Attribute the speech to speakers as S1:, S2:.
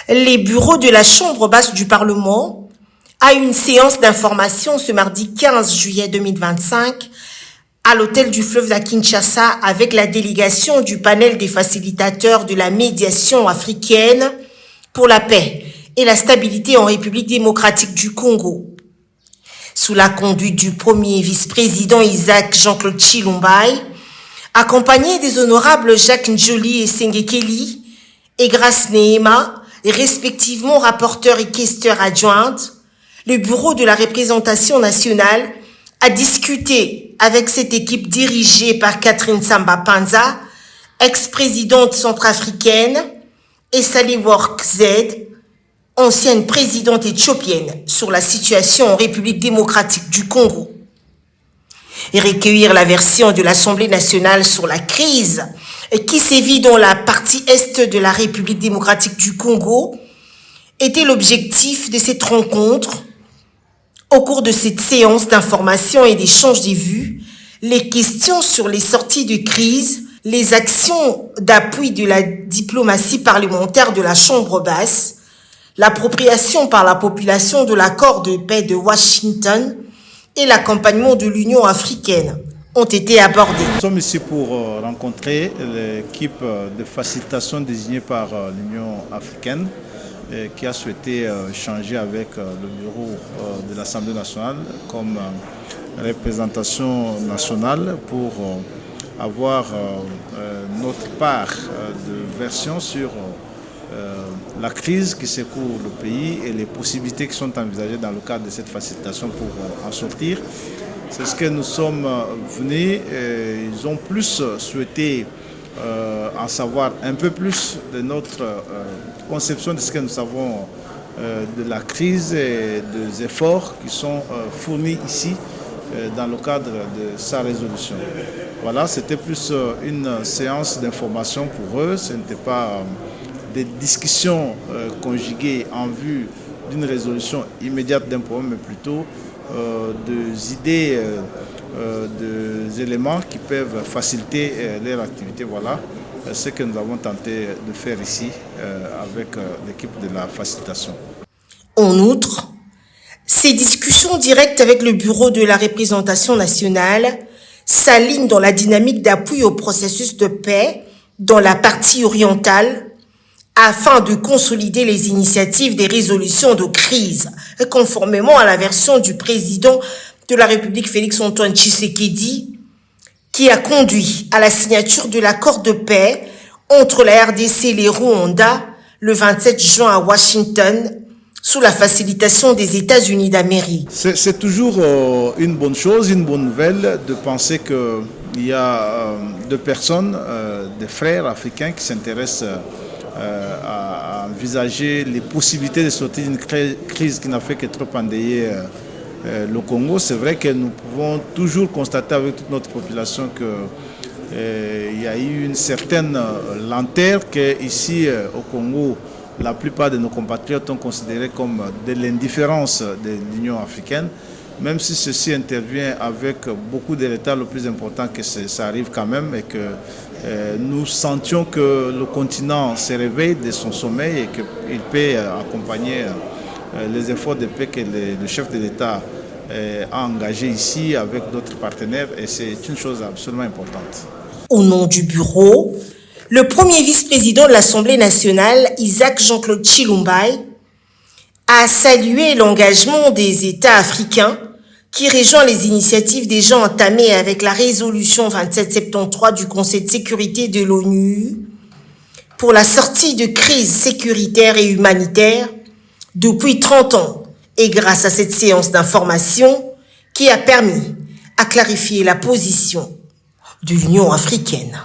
S1: Les bureaux de la Chambre basse du Parlement a une séance d'information ce mardi 15 juillet 2025 à l'hôtel du Fleuve à Kinshasa avec la délégation du panel des facilitateurs de la médiation africaine pour la paix et la stabilité en République démocratique du Congo. Sous la conduite du premier vice-président Isaac Jean-Claude Chilombai, accompagné des honorables Jacques Njoli et Sengekeli et Grace Nehema, respectivement rapporteurs et questeurs adjointes, le bureau de la représentation nationale a discuté avec cette équipe dirigée par Catherine Samba Panza, ex-présidente centrafricaine, et Sahle-Work Z, ancienne présidente éthiopienne, sur la situation en République démocratique du Congo. Et recueillir la version de l'Assemblée nationale sur la crise qui sévit dans la partie est de la République démocratique du Congo était l'objectif de cette rencontre. Au cours de cette séance d'information et d'échange des vues, les questions sur les sorties de crise, les actions d'appui de la diplomatie parlementaire de la Chambre basse, l'appropriation par la population de l'accord de paix de Washington et l'accompagnement de l'Union africaine ont été abordés.
S2: Nous sommes ici pour rencontrer l'équipe de facilitation désignée par l'Union africaine qui a souhaité échanger avec le bureau de l'Assemblée nationale comme représentation nationale pour avoir notre part de version sur la crise qui secoue le pays et les possibilités qui sont envisagées dans le cadre de cette facilitation pour en sortir. C'est ce que nous sommes venus. Ils ont plus souhaité en savoir un peu plus de notre conception de ce que nous savons de la crise et des efforts qui sont fournis ici dans le cadre de sa résolution. Voilà, c'était plus une séance d'information pour eux. Ce n'était pas des discussions conjuguées en vue d'une résolution immédiate d'un problème, mais plutôt des idées, des éléments qui peuvent faciliter leur activité. Voilà ce que nous avons tenté de faire ici avec l'équipe de la facilitation.
S1: En outre, ces discussions directes avec le bureau de la représentation nationale s'alignent dans la dynamique d'appui au processus de paix dans la partie orientale afin de consolider les initiatives des résolutions de crise, conformément à la version du président de la République Félix-Antoine Tshisekedi, qui a conduit à la signature de l'accord de paix entre la RDC et les Rwanda le 27 juin à Washington, sous la facilitation des États-Unis d'Amérique.
S2: C'est toujours une bonne chose, une bonne nouvelle de penser qu'il y a deux personnes, des frères africains qui s'intéressent à envisager les possibilités de sortir d'une crise qui n'a fait que trop endeuiller le Congo. C'est vrai que nous pouvons toujours constater avec toute notre population qu'il y a eu une certaine lenteur qu'ici au Congo, la plupart de nos compatriotes ont considéré comme de l'indifférence de l'Union africaine, même si ceci intervient avec beaucoup de retard. Le plus important que ça arrive quand même et que nous sentions que le continent se réveille de son sommeil et qu'il peut accompagner les efforts de paix que le chef de l'État a engagés ici avec d'autres partenaires, et c'est une chose absolument importante.
S1: Au nom du bureau, le premier vice-président de l'Assemblée nationale, Isaac Jean-Claude Chilombai, a salué l'engagement des États africains qui rejoint les initiatives déjà entamées avec la résolution 2773 du Conseil de sécurité de l'ONU pour la sortie de crise sécuritaire et humanitaire depuis 30 ans, et grâce à cette séance d'information qui a permis à clarifier la position de l'Union africaine.